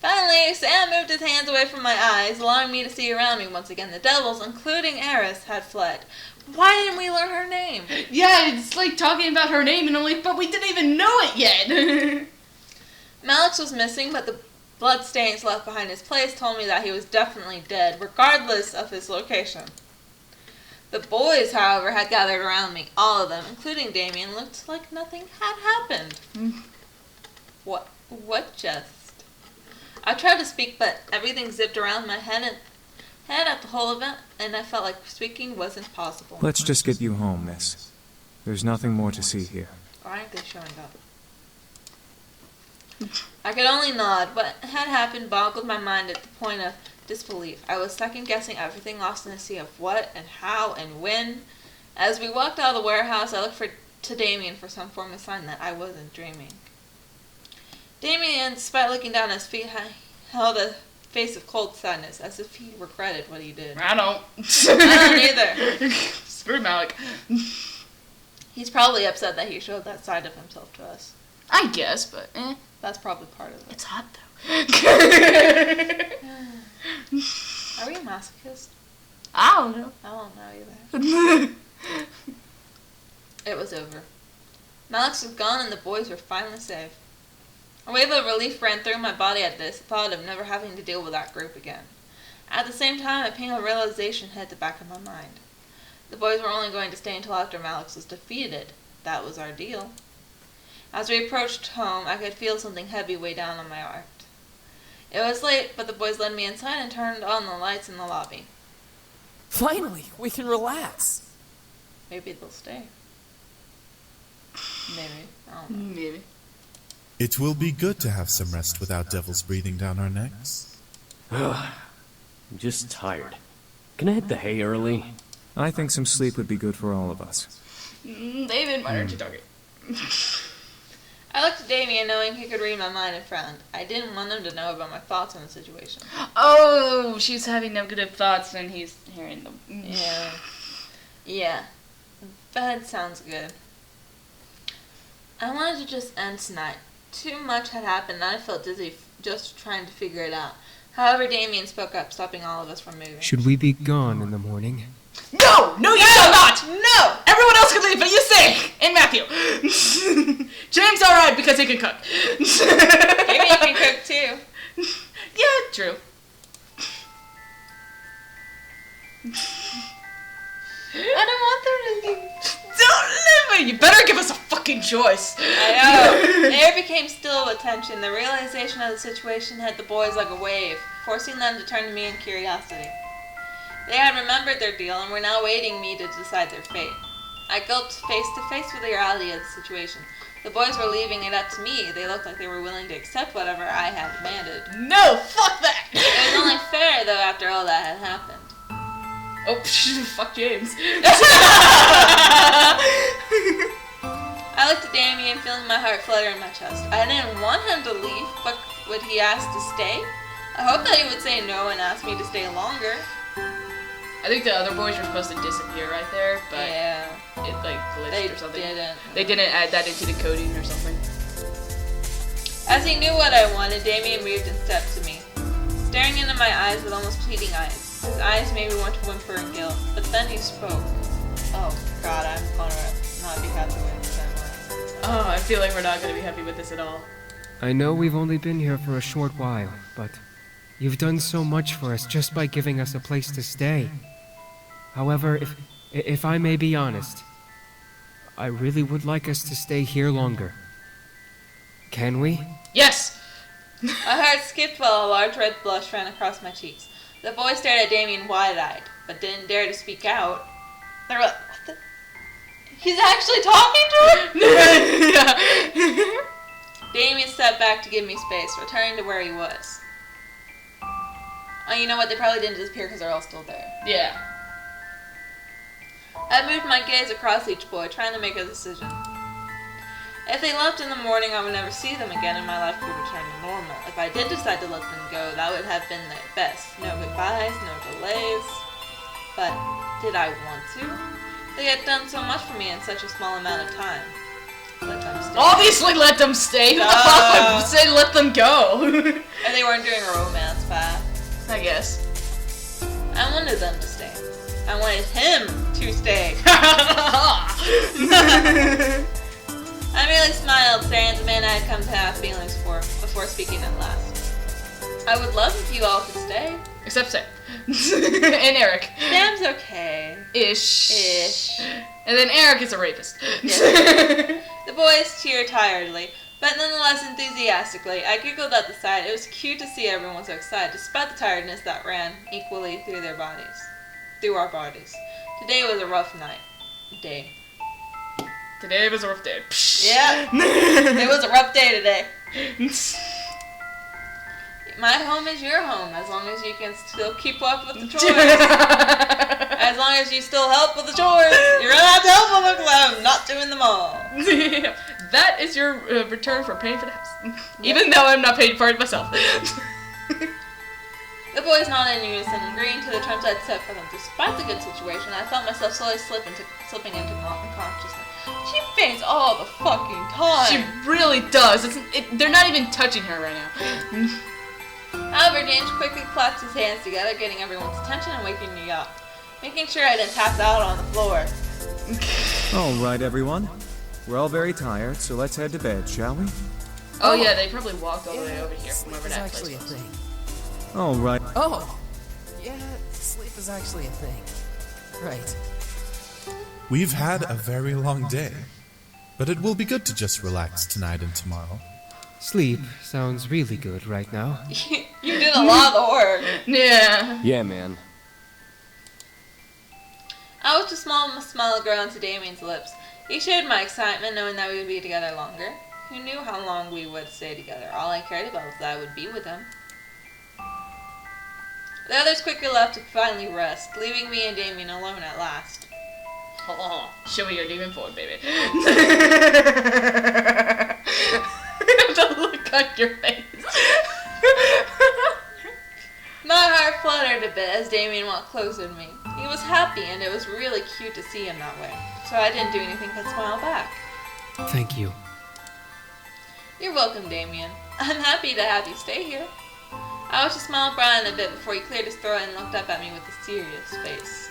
Finally, Sam moved his hands away from my eyes, allowing me to see around me once again. The devils, including Eris, had fled. Why didn't we learn her name? Yeah, it's like talking about her name, and I'm like, but we didn't even know it yet. Malix was missing, but the bloodstains left behind his place told me that he was definitely dead, regardless of his location. The boys, however, had gathered around me. All of them, including Damien, looked like nothing had happened. What just? I tried to speak, but everything zipped around my head at the whole event, and I felt like speaking wasn't possible. Let's just get you home, miss. There's nothing more to see here. Why aren't they showing up? I could only nod. What had happened boggled my mind at the point of disbelief. I was second-guessing everything, lost in a sea of what and how and when. As we walked out of the warehouse, I looked to Damien for some form of sign that I wasn't dreaming. Damien, despite looking down at his feet, held a face of cold sadness, as if he regretted what he did. I don't. I don't either. Screw Malik. He's probably upset that he showed that side of himself to us. I guess, but That's probably part of it. It's hot, though. Are we a masochist? I don't know. I don't know either. It was over. Malix was gone and the boys were finally safe. A wave of relief ran through my body at this, the thought of never having to deal with that group again. At the same time, a pang of realization hit the back of my mind. The boys were only going to stay until after Malix was defeated. That was our deal. As we approached home, I could feel something heavy weigh down on my heart. It was late, but the boys led me inside and turned on the lights in the lobby. Finally, we can relax. Maybe they'll stay. Maybe. I don't know. Maybe. It will be good to have some rest without devils breathing down our necks. I'm just tired. Can I hit the hay early? I think some sleep would be good for all of us. David, why aren't you talking? I looked at Damien knowing he could read my mind and frowned. I didn't want him to know about my thoughts on the situation. Oh, she's having negative thoughts and he's hearing them. Yeah. That sounds good. I wanted to just end tonight. Too much had happened and I felt dizzy just trying to figure it out. However, Damien spoke up, stopping all of us from moving. Should we be gone in the morning? No! No, you shall not! No! Everyone else can leave, but you stay! And Matthew! James alright because he can cook. Maybe you can cook too. Yeah, true. I don't want them to leave. Don't leave me! You better give us a fucking choice. I know. The air became still with tension. The realization of the situation hit the boys like a wave, forcing them to turn to me in curiosity. They had remembered their deal and were now waiting me to decide their fate. I gulped face to face with the reality of the situation. The boys were leaving it up to me. They looked like they were willing to accept whatever I had demanded. No, fuck that! It was only fair, though, after all that had happened. Oh, fuck James. I looked at Damien, feeling my heart flutter in my chest. I didn't want him to leave, but would he ask to stay? I hoped that he would say no and ask me to stay longer. I think the other boys were supposed to disappear right there, but yeah, it like glitched or something. They didn't add that into the coding or something. As he knew what I wanted, Damien moved and stepped to me, staring into my eyes with almost pleading eyes. His eyes made me want to whimper in guilt, but then he spoke. Oh God, I'm gonna not be happy with this. Oh, I feel like we're not gonna be happy with this at all. I know we've only been here for a short while, but you've done so much for us just by giving us a place to stay. However, if I may be honest, I really would like us to stay here longer. Can we? Yes! My heart skipped while a large red blush ran across my cheeks. The boy stared at Damien wide-eyed, but didn't dare to speak out. They were like, what the? He's actually talking to him? Yeah. Damien stepped back to give me space, returning to where he was. Oh, you know what? They probably didn't disappear because they're all still there. Yeah. I moved my gaze across each boy, trying to make a decision. If they left in the morning, I would never see them again and my life would return to normal. If I did decide to let them go, that would have been the best. No goodbyes, no delays. But did I want to? They had done so much for me in such a small amount of time. Let them stay. Obviously let them stay. Who the fuck would say let them go? If they they weren't doing a romance path. I guess. I wanted them to stay. I wanted him to stay. I merely smiled, staring at the man I had come to have feelings for, before speaking at last. I would love if you all could stay. Except Sam. And Eric. Sam's okay. Ish. And then Eric is a rapist. Yeah. The boys cheered tiredly, but nonetheless enthusiastically. I giggled at the sight. It was cute to see everyone so excited, despite the tiredness that ran equally through their bodies. Through our bodies. Today was a rough day. Today was a rough day. Yeah. It was a rough day today. My home is your home, as long as you can still keep up with the chores. As long as you still help with the chores. You're allowed to help them because I'm not doing them all. That is your return for paying for the house. Even though I'm not paying for it myself. The boys nodded in unison, agreeing to the terms I'd set for them. Despite the good situation, I felt myself slowly slipping into unconsciousness. She faints all the fucking time. She really does. They're not even touching her right now. However, James quickly clapped his hands together, getting everyone's attention and waking me up, making sure I didn't pass out on the floor. Alright, everyone. We're all very tired, so let's head to bed, shall we? Oh yeah, they probably walked all the way over here from wherever that place actually a was. thing. Alright. Oh! Yeah, sleep is actually a thing. Right. We've had a very long day, but it will be good to just relax tonight and tomorrow. Sleep sounds really good right now. You did a lot of the work. Yeah. Yeah, man. I watched a small smile grow onto Damien's lips. He shared my excitement, knowing that we would be together longer. Who knew how long we would stay together? All I cared about was that I would be with him. The others quickly left to finally rest, leaving me and Damien alone at last. Oh, show me your demon forward, baby. The look on your face. My heart fluttered a bit as Damien walked closer to me. He was happy, and it was really cute to see him that way. So I didn't do anything but smile back. Thank you. You're welcome, Damien. I'm happy to have you stay here. I watched him smile brighten a bit before he cleared his throat and looked up at me with a serious face.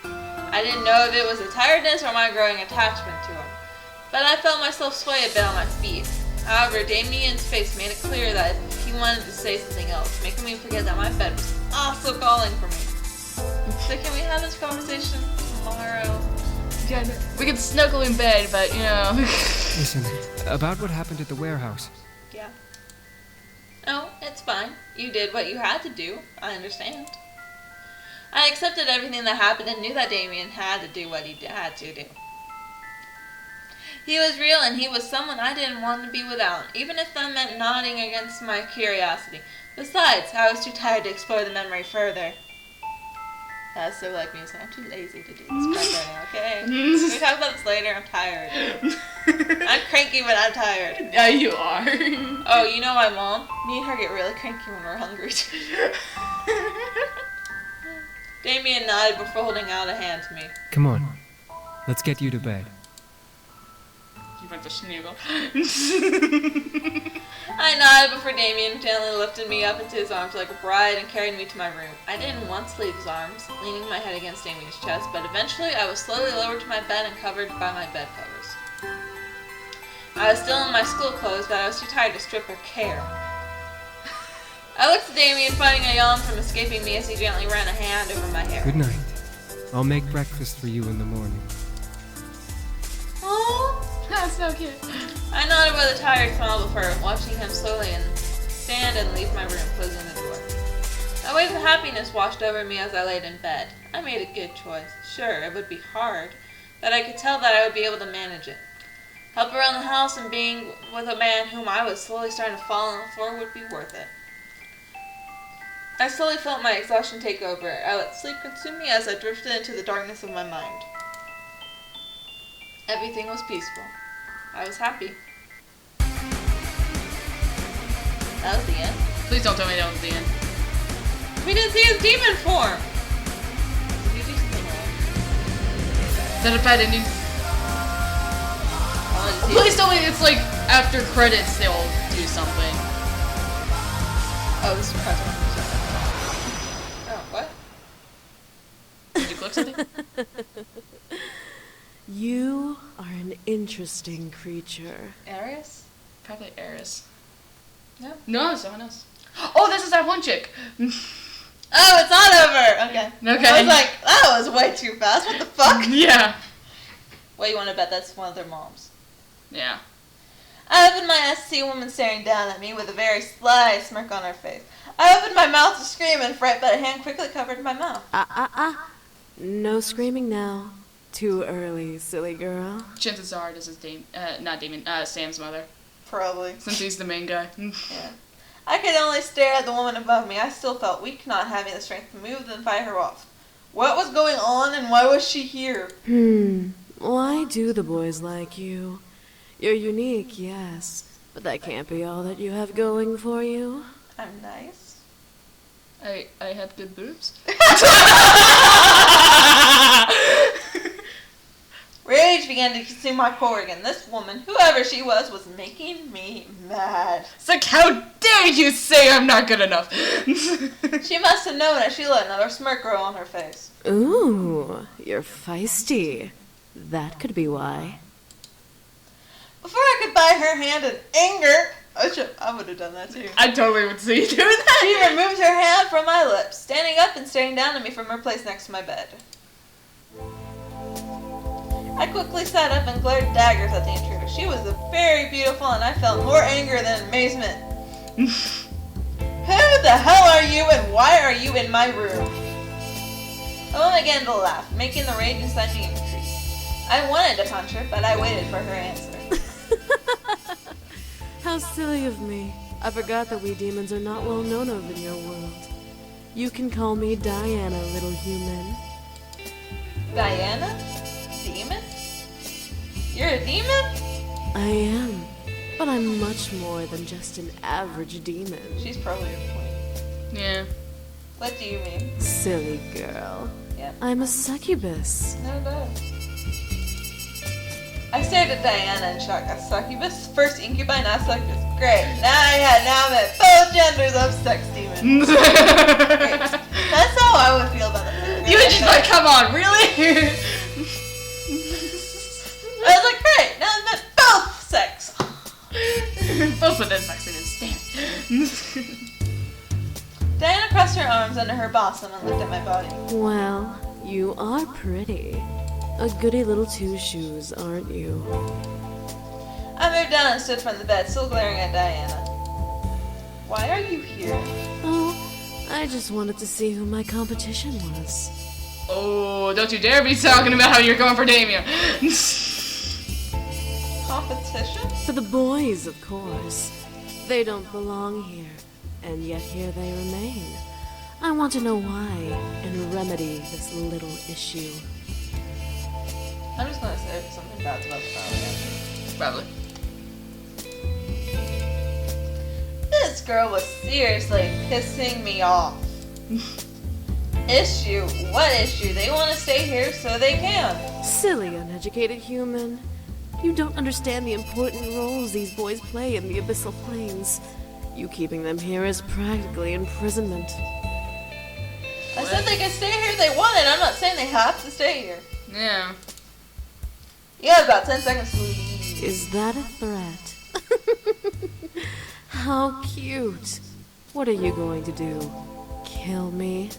I didn't know if it was a tiredness or my growing attachment to him, but I felt myself sway a bit on my feet. However, Damien's face made it clear that he wanted to say something else, making me forget that my bed was also calling for me. So can we have this conversation tomorrow? Yeah, we could snuggle in bed, but you know. Listen, about what happened at the warehouse. Yeah. Oh, it's fine. You did what you had to do. I understand. I accepted everything that happened and knew that Damien had to do what he had to do. He was real and he was someone I didn't want to be without, even if that meant nodding against my curiosity. Besides, I was too tired to explore the memory further. That's so like me, so I'm too lazy to do this right now, okay? We talk about this later, I'm tired. I'm cranky when I'm tired. Yeah, you are. Oh, you know my mom? Me and her get really cranky when we're hungry. Damien nodded before holding out a hand to me. Come on. Let's get you to bed. You went to snuggle. I nodded before Damien gently lifted me up into his arms like a bride and carried me to my room. I didn't once leave his arms, leaning my head against Damien's chest, but eventually I was slowly lowered to my bed and covered by my bed covers. I was still in my school clothes, but I was too tired to strip or care. I looked at Damien, fighting a yawn from escaping me as he gently ran a hand over my hair. Good night. I'll make breakfast for you in the morning. Aww. That's so cute. I nodded with a tired smile before watching him slowly stand and leave my room, closing the door. A wave of happiness washed over me as I laid in bed. I made a good choice. Sure, it would be hard, but I could tell that I would be able to manage it. Help around the house and being with a man whom I was slowly starting to fall in love for would be worth it. I slowly felt my exhaustion take over. I let sleep consume me as I drifted into the darkness of my mind. Everything was peaceful. I was happy. That was the end. Please don't tell me that was the end. We didn't see his demon form! Did you do something wrong? Is that a bad ending? Oh, Please tell me it's like after credits they'll do something. Oh, this is present. Oh, what? Did you click something? You are an interesting creature. Arius? Probably Eris. No. No, someone else. Oh, this is that one chick. Oh, it's not over! Okay. Okay. I was like, that was way too fast. What the fuck? Yeah. What, you want to bet that's one of their moms? Yeah. I opened my eyes to see a woman staring down at me with a very sly smirk on her face. I opened my mouth to scream in fright, but a hand quickly covered my mouth. No screaming now. Too early, silly girl. Chances are this is Sam's mother. Probably. Since he's the main guy. Yeah. I could only stare at the woman above me. I still felt weak, not having the strength to move and fight her off. What was going on, and why was she here? Why do the boys like you? You're unique, yes, but that can't be all that you have going for you. I'm nice. I have good boobs. Rage began to consume my core again. This woman, whoever she was making me mad. It's like, how dare you say I'm not good enough? She must have known it. She let another smirk grow on her face. Ooh, you're feisty. That could be why. Before I could bite her hand in anger, I would have done that too. I totally would see you doing that. She removed her hand from my lips, standing up and staring down at me from her place next to my bed. I quickly sat up and glared daggers at the intruder. She was very beautiful, and I felt more anger than amazement. Who the hell are you, and why are you in my room? The woman began to laugh, making the rage inside me increase. I wanted to punch her, but I waited for her answer. How silly of me. I forgot that we demons are not well known of in your world. You can call me Diana, little human. Diana? Demon? You're a demon? I am, but I'm much more than just an average demon. She's probably a queen. Yeah. What do you mean? Silly girl. Yep. I'm a succubus. No doubt. I stared at Diana in shock. A succubus? First incubi, now succubus. Great. Now I'm at both genders of sex demons. Great. That's how I would feel about it. You would just like, come on, really? I was like, great. Now I'm at both sex. Both of them sex demons. Damn. Diana pressed her arms under her bosom and looked at my body. Well, you are pretty. A goody little two shoes, aren't you? I moved down and stood from the bed, still glaring at Diana. Why are you here? Oh, I just wanted to see who my competition was. Oh, don't you dare be talking about how you're going for Damien. Competition? For the boys, of course. They don't belong here, and yet here they remain. I want to know why, and remedy this little issue. I'm just gonna say something bad about the Probably. This girl was seriously pissing me off. Issue? What issue? They want to stay here so they can. Silly, uneducated human. You don't understand the important roles these boys play in the abyssal planes. You keeping them here is practically imprisonment. I said they can stay here if they wanted. I'm not saying they have to stay here. Yeah. You have about 10 seconds to leave. Is that a threat? How cute. What are you going to do? Kill me?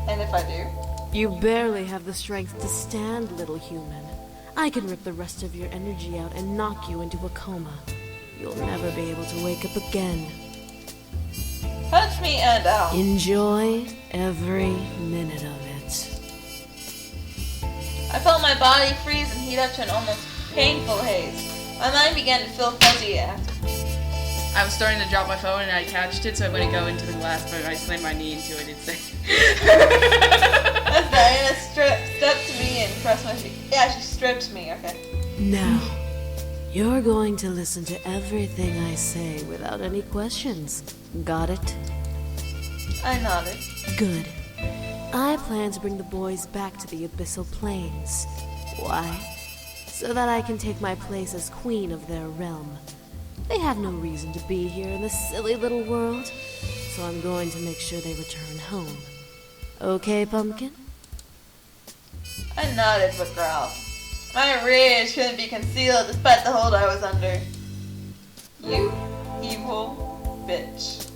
And if I do? You barely have the strength to stand, little human. I can rip the rest of your energy out and knock you into a coma. You'll never be able to wake up again. Punch me and out. Enjoy every minute of it. I felt my body freeze and heat up to an almost painful haze. My mind began to feel fuzzy and active. I was starting to drop my phone and I catched it, so I wouldn't go into the glass, but I slammed my knee into it instead. As Diana stepped to me and pressed my cheek. Yeah, she stripped me, okay. Now, you're going to listen to everything I say without any questions. Got it? I nodded. Good. I plan to bring the boys back to the abyssal planes. Why? So that I can take my place as queen of their realm. They have no reason to be here in this silly little world. so I'm going to make sure they return home. Okay, Pumpkin? I nodded but growled. My rage couldn't be concealed despite the hold I was under. You evil bitch.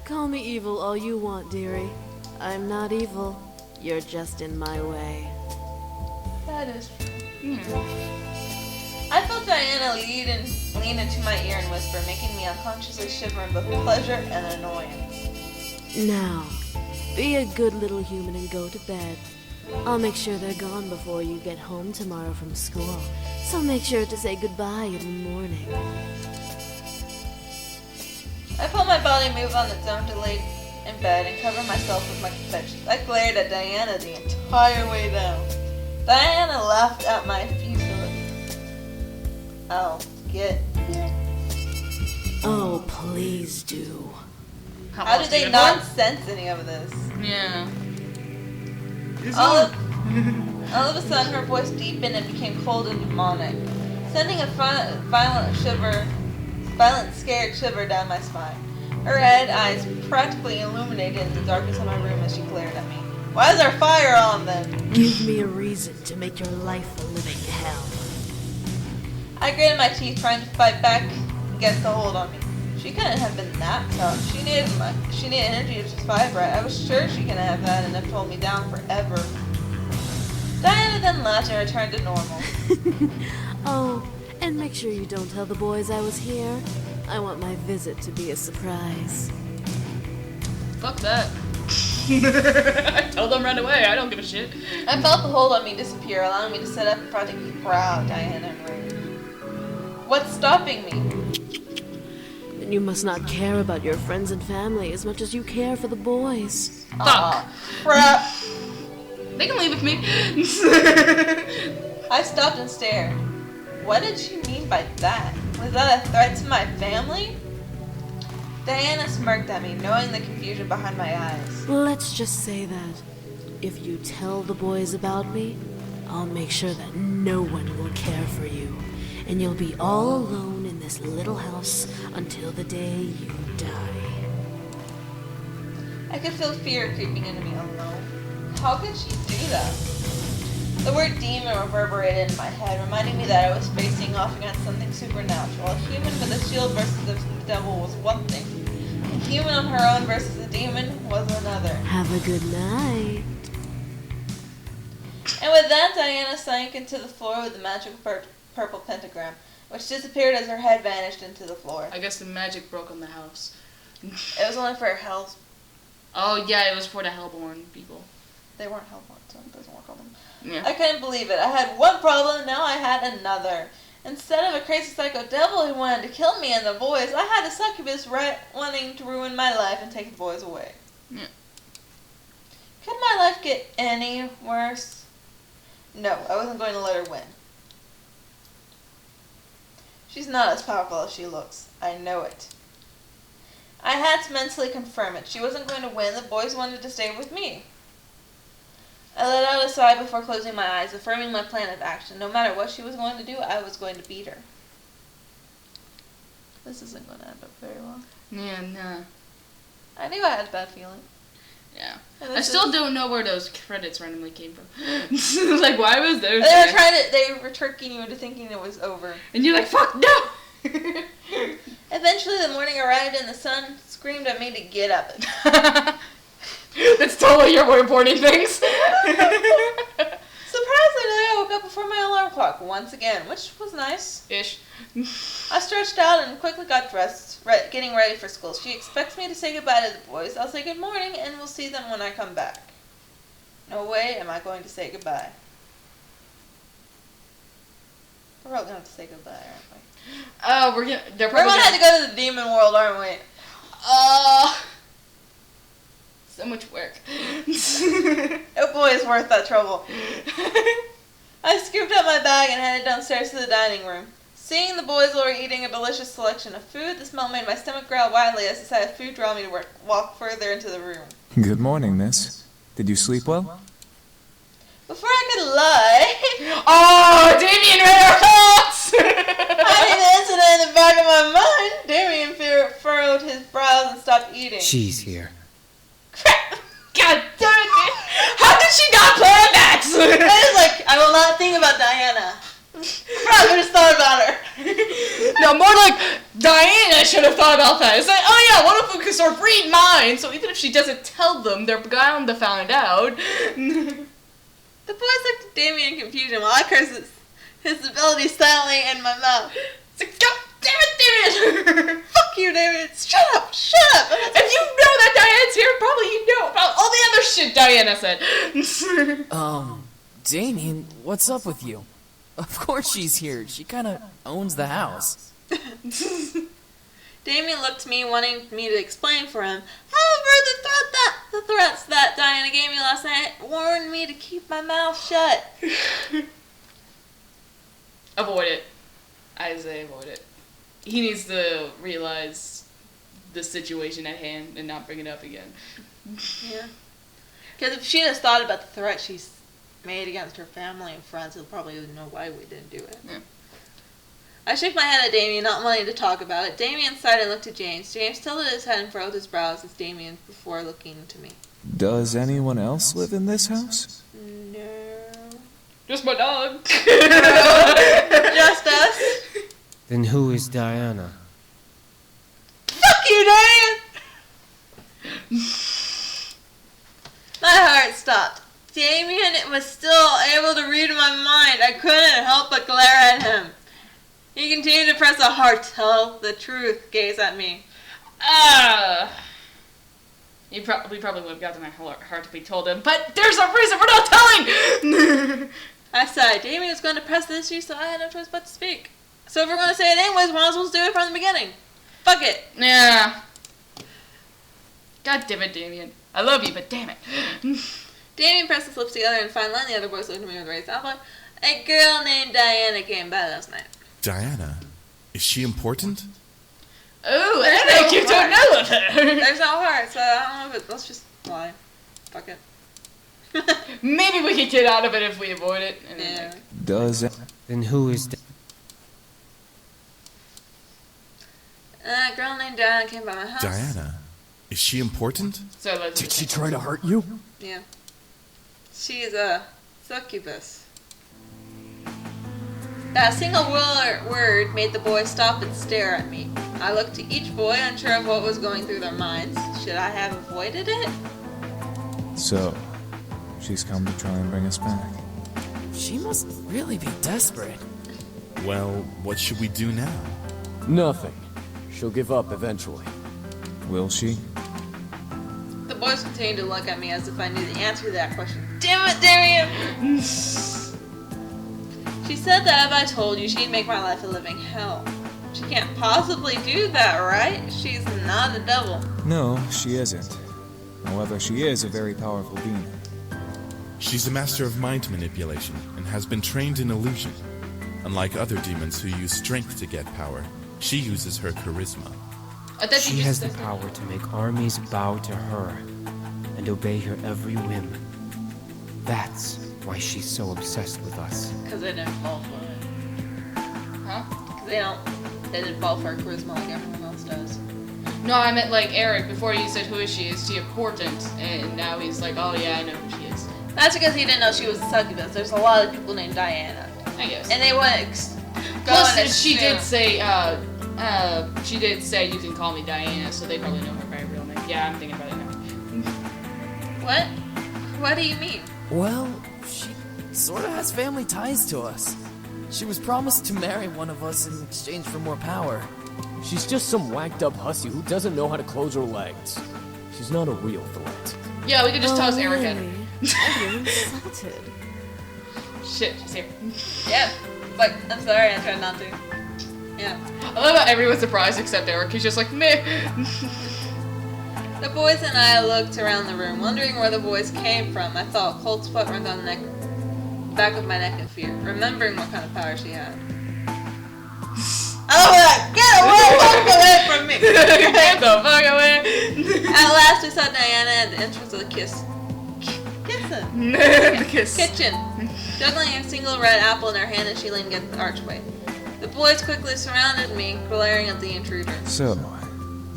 Call me evil all you want, dearie. I'm not evil. You're just in my way. That is true. I felt Diana lean into my ear and whisper, making me unconsciously shiver in both pleasure and annoyance. Now, be a good little human and go to bed. I'll make sure they're gone before you get home tomorrow from school, so make sure to say goodbye in the morning. I felt my body move on its own to lay in bed and cover myself with my confections. I glared at Diana the entire way down. Diana laughed at my futility. I'll get here. Oh, please do. How did they not sense any of this? Yeah. All of a sudden, her voice deepened and became cold and demonic, sending a violent, scared shiver down my spine. Her red eyes practically illuminated in the darkness of my room as she glared at me. Why is there fire on then? Give me a reason to make your life a living hell. I gritted my teeth, trying to fight back against the hold on me. She couldn't have been that tough. She needed energy to survive, right? I was sure she couldn't have that and have pulled me down forever. Diana then laughed and returned to normal. Oh, and make sure you don't tell the boys I was here. I want my visit to be a surprise. Fuck that. I told them right away. I don't give a shit. I felt the hold on me disappear, allowing me to sit up and practically proud Diana and rage. What's stopping me? And you must not care about your friends and family as much as you care for the boys. Fuck. Crap. They can leave with me. I stopped and stared. What did she mean by that? Was that a threat to my family? Diana smirked at me, knowing the confusion behind my eyes. Let's just say that if you tell the boys about me, I'll make sure that no one will care for you. And you'll be all alone in this little house until the day you die. I could feel fear creeping into me alone. How could she do that? The word demon reverberated in my head, reminding me that I was facing off against something supernatural. A human with a shield versus the devil was one thing. A human on her own versus a demon was another. Have a good night. And with that, Diana sank into the floor with the magic purple pentagram, which disappeared as her head vanished into the floor. I guess the magic broke on the house. It was only for her health. Oh, yeah, it was for the Hellborn people. They weren't hellborn, so it doesn't work on them. Yeah. I couldn't believe it. I had one problem, now I had another. Instead of a crazy psycho devil who wanted to kill me and the boys, I had a succubus wanting to ruin my life and take the boys away. Yeah. Could my life get any worse? No, I wasn't going to let her win. She's not as powerful as she looks. I know it. I had to mentally confirm it. She wasn't going to win. The boys wanted to stay with me. I let out a sigh before closing my eyes, affirming my plan of action. No matter what she was going to do, I was going to beat her. This isn't going to end up very well. Yeah, nah. I knew I had a bad feeling. Yeah. I still don't know where those credits randomly came from. Like, why was those They were tricking you into thinking it was over. And you're like, fuck, no! Eventually the morning arrived and the sun screamed at me to get up. That's totally your way of reporting things. Surprisingly, I woke up before my alarm clock once again, which was nice. Ish. I stretched out and quickly got dressed, getting ready for school. She expects me to say goodbye to the boys. I'll say good morning and we'll see them when I come back. No way am I going to say goodbye. We're all going to have to say goodbye, aren't we? Oh, we're going to have to go to the demon world, aren't we? So much work. Oh boy, it's worth that trouble. I scooped up my bag and headed downstairs to the dining room. Seeing the boys were eating a delicious selection of food, the smell made my stomach growl wildly as the sight of food drew me to walk further into the room. Good morning, miss. Did you sleep well? Before I could lie... Oh, Damien read our thoughts! facts. Having the incident in the back of my mind, Damien furrowed his brows and stopped eating. She's here. God damn it, dude. How did she not plan that? I was like, I will not think about Diana. I probably just thought about her. No, more like Diana should have thought about that. It's like, oh yeah, one of them can sort of read minds, so even if she doesn't tell them, they're bound to find out. The boys looked at Damien in confusion while I cursed his ability silently in my mouth. It's like, God damn it, Damien! Fuck you, David! Shut up! Shut up! If you know that Diana's here, probably you know about all the other shit Diana said. Damien, what's up with you? Of course she's here. She kinda owns the house. Damien looked to me, wanting me to explain for him. However, the threats that Diana gave me last night warned me to keep my mouth shut. Avoid it. I say avoid it. He needs to realize the situation at hand and not bring it up again. Yeah. Because if she just thought about the threat she's made against her family and friends, he'll probably know why we didn't do it. Yeah. I shook my head at Damien, not wanting to talk about it. Damien sighed and looked at James. James tilted his head and furrowed his brows as Damien before looking to me. Does anyone else live in this house? No. Just my dog. Just us? Then who is Diana? Fuck you, Damien! My heart stopped. Damien was still able to read my mind. I couldn't help but glare at him. He continued to press a hard tell the truth gaze at me. We probably would have gotten that hard to be told him, but there's a reason we're not telling! I sighed. Damien was going to press the issue, so I had no choice but to speak. So if we're going to say it anyways, might as well do it from the beginning. Fuck it. Yeah. God damn it, Damien. I love you, but damn it. Damien pressed his lips together and finally the other boys looked at me with raised eyebrows. A girl named Diana came by last night. Diana? Is she important? Oh, There's Eric, no you don't heart. know of her. There's no heart, so I don't know if it, let's just lie. Fuck it. Maybe we could get out of it if we avoid it. And then, Yeah. Does Then who is A girl named Diana came by my house. Diana? Is she important? so let's Did she try to hurt you? Yeah. She's a succubus. That single word made the boys stop and stare at me. I looked to each boy, unsure of what was going through their minds. Should I have avoided it? so? She's come to try and bring us back. She must really be desperate. Well, what should we do now? Nothing. She'll give up eventually. Will she? The boys continued to look at me as if I knew the answer to that question. Damn it, Damien! She said that if I told you, she'd make my life a living hell. She can't possibly do that, right? She's not a devil. No, she isn't. However, she is a very powerful being. She's a master of mind manipulation and has been trained in illusion. Unlike other demons who use strength to get power, she uses her charisma. I thought She you has just the power to make armies bow to her and obey her every whim. That's why she's so obsessed with us. Because they didn't fall for it. Huh? They didn't fall for her charisma like everyone else does. No, I meant like Eric. Before you said who is she important? And now he's like, oh yeah, I know who she is. That's because he didn't know she was a succubus. There's a lot of people named Diana. I guess. And they wouldn't go Plus, and she assume. did say you can call me Diana, so they probably know her by real name. Yeah, I'm thinking about it now. What? What do you mean? Well, she sort of has family ties to us. She was promised to marry one of us in exchange for more power. She's just some whacked up hussy who doesn't know how to close her legs. She's not a real threat. Yeah, we could just toss Eric at her. really? I feel insulted. Shit, she's here. Yeah. But I'm sorry, I tried not to. Yeah. I love how everyone's surprised except Eric. He's just like, meh. The boys and I looked around the room, wondering where the voice came from. I felt a cold sweat run down the back of my neck in fear, remembering what kind of power she had. Oh, get away from me! Get the fuck away. At last, we saw Diana at the entrance of the The kiss. kitchen, juggling a single red apple in her hand as she leaned against the archway. The boys quickly surrounded me, glaring at the intruder. So,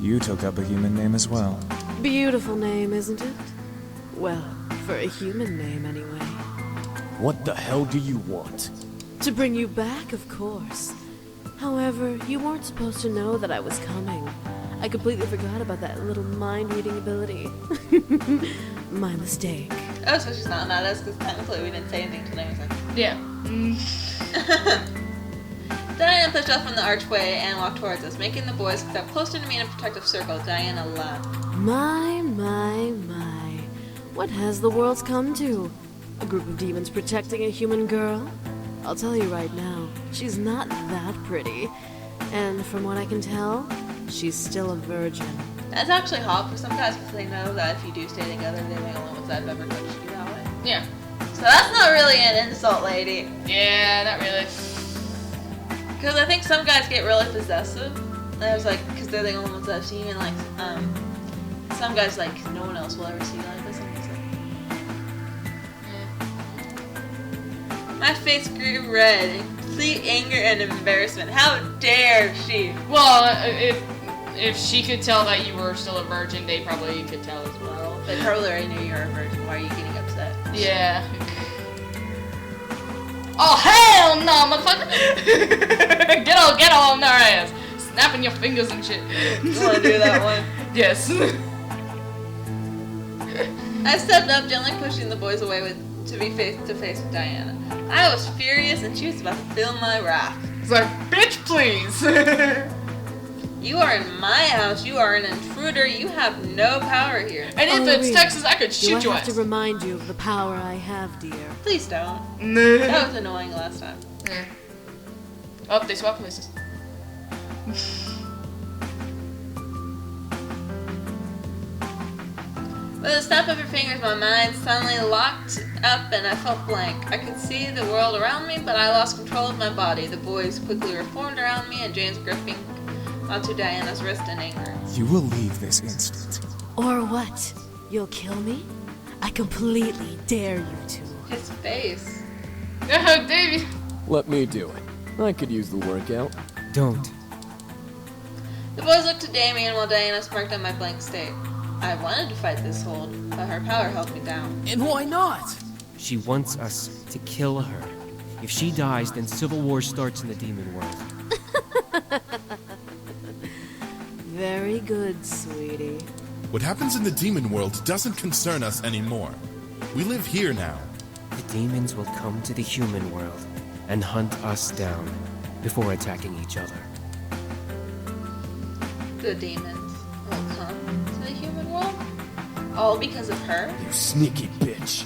you took up a human name as well. Beautiful name, isn't it? Well, for a human name, anyway. What the hell do you want? To bring you back, of course. However, you weren't supposed to know that I was coming. I completely forgot about that little mind-reading ability. My mistake. Oh, so she's not mad at us because technically we didn't say anything to them. Yeah. Diana pushed off from the archway and walked towards us, making the boys step closer to me in a protective circle. Diana laughed. My. What has the world come to? A group of demons protecting a human girl? I'll tell you right now, she's not that pretty. And from what I can tell, she's still a virgin. That's actually hot for some guys because they know that if you do stay together, they're the only ones that have ever touched you that way. Yeah. So that's not really an insult, lady. Yeah, not really. Because I think some guys get really possessive. And I was like, because they're the only ones that I've seen, and like, some guys like, no one else will ever see you like this. And it's like, my face grew red in complete anger and embarrassment. How dare she? Well, if she could tell that you were still a virgin, they probably could tell as well. They probably already knew you were a virgin. Why are you getting upset? Yeah. Oh hell no, motherfucker! get on their ass, snapping your fingers and shit. You want to do that one? Yes. I stepped up, gently pushing the boys away to be face to face with Diana. I was furious, and she was about to feel my wrath. It's like, bitch, please. You are in my house. You are an intruder. You have no power here. And if it's really? Texas, I could shoot Do your I have ass. to remind you of the power I have, dear? Please don't. That was annoying last time. Yeah. Oh, they swap places. With a snap of her fingers, my mind suddenly locked up and I felt blank. I could see the world around me, but I lost control of my body. The boys quickly reformed around me, and James gripping onto Diana's wrist in anger. You will leave this instant. Or what? You'll kill me? I completely dare you to. His face. Oh, Davey. Let me do it. I could use the workout. Don't. The boys looked to Damien while Diana smirked at my blank state. I wanted to fight this hold, but her power held me down. And why not? She wants us to kill her. If she dies, then civil war starts in the demon world. Very good, sweetie. What happens in the demon world doesn't concern us anymore. We live here now. The demons will come to the human world and hunt us down before attacking each other. The demons will come to the human world? All because of her? You sneaky bitch.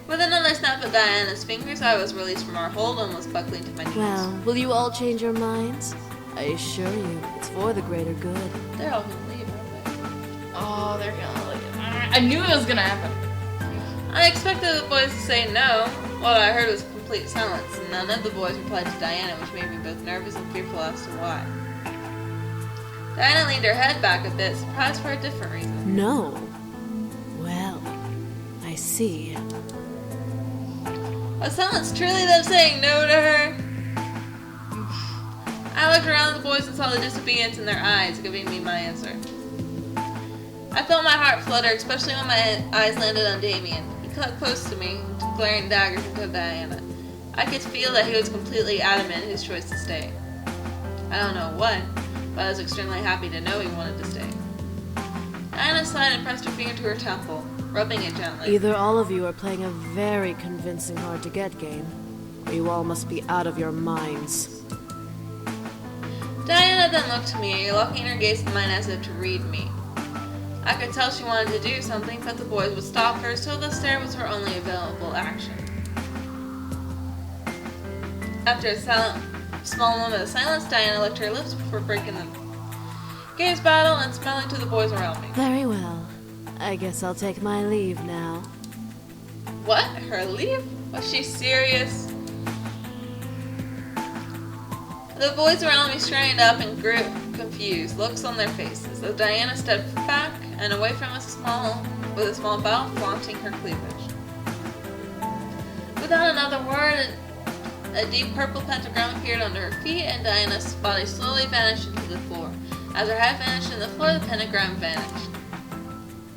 With another snap of Diana's fingers, I was released from our hold and was buckling to my knees. Well, will you all change your minds? I assure you, it's for the greater good. They're all gonna leave, aren't they? Oh, they're gonna leave. I knew it was gonna happen. I expected the boys to say no. What I heard was complete silence, and none of the boys replied to Diana, which made me both nervous and fearful as to why. Diana leaned her head back a bit, surprised for a different reason. No. Well, I see. Was silence truly them saying no to her? I looked around at the boys and saw the disobedience in their eyes, giving me my answer. I felt my heart flutter, especially when my eyes landed on Damien. He cut close to me, glaring daggers into Diana. I could feel that he was completely adamant in his choice to stay. I don't know what, but I was extremely happy to know he wanted to stay. Diana sighed and pressed her finger to her temple, rubbing it gently. Either all of you are playing a very convincing hard-to-get game, or you all must be out of your minds. Diana then looked to me, locking her gaze in mine as if to read me. I could tell she wanted to do something, but the boys would stop her, so the stare was her only available action. After a small moment of silence, Diana licked her lips before breaking the gaze battle and smiling to the boys around me. Very well. I guess I'll take my leave now. What? Her leave? Was she serious? The boys around me straightened up and grew confused, looks on their faces, as Diana stepped back and away from us with a small bow, flaunting her cleavage. Without another word, A deep purple pentagram appeared under her feet, and Diana's body slowly vanished into the floor. As her head vanished in the floor, the pentagram vanished.